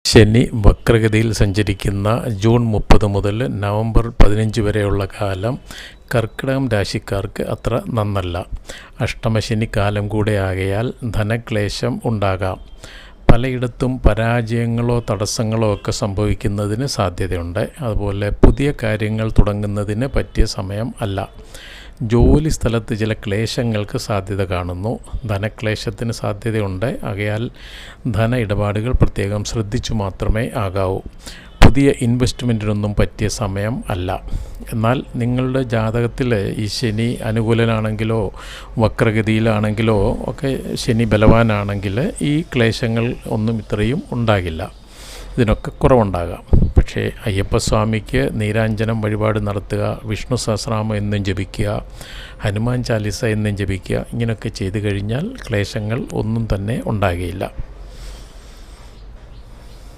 ശനി വക്രഗതിയിൽ സഞ്ചരിക്കുന്ന ജൂൺ 30 മുതൽ നവംബർ 15 വരെയുള്ള കാലം കർക്കിടകം രാശിക്കാർക്ക് അത്ര നന്നല്ല. അഷ്ടമശനി കാലം കൂടെ ആകയാൽ ധനക്ലേശം ഉണ്ടാകാം. പലയിടത്തും പരാജയങ്ങളോ തടസ്സങ്ങളോ ഒക്കെ സംഭവിക്കുന്നതിന് സാധ്യതയുണ്ട്. അതുപോലെ പുതിയ കാര്യങ്ങൾ തുടങ്ങുന്നതിന് പറ്റിയ സമയം അല്ല. ജോലി സ്ഥലത്ത് ചില ക്ലേശങ്ങൾക്ക് സാധ്യത കാണുന്നു. ധനക്ലേശത്തിന് സാധ്യതയുണ്ട്. ആകയാൽ ധന ഇടപാടുകൾ പ്രത്യേകം ശ്രദ്ധിച്ചു മാത്രമേ ആകാവൂ. പുതിയ ഇൻവെസ്റ്റ്മെൻറ്റിനൊന്നും പറ്റിയ സമയം അല്ല. എന്നാൽ നിങ്ങളുടെ ജാതകത്തിൽ ഈ ശനി അനുകൂലനാണെങ്കിലോ വക്രഗതിയിലാണെങ്കിലോ ഒക്കെ ശനി ബലവാനാണെങ്കിൽ ഈ ക്ലേശങ്ങൾ ഒന്നും ഇത്രയും ഉണ്ടാകില്ല. ഇതിനൊക്കെ കുറവുണ്ടാകാം. പക്ഷേ അയ്യപ്പസ്വാമിക്ക് നീരാഞ്ജനം വഴിപാട് നടത്തുക, വിഷ്ണു സഹസ്രനാമം എന്നും ജപിക്കുക, ഹനുമാൻ ചാലിസ എന്നും ജപിക്കുക, ഇങ്ങനെയൊക്കെ ചെയ്തു കഴിഞ്ഞാൽ ക്ലേശങ്ങൾ ഒന്നും തന്നെ ഉണ്ടാകുകയില്ല.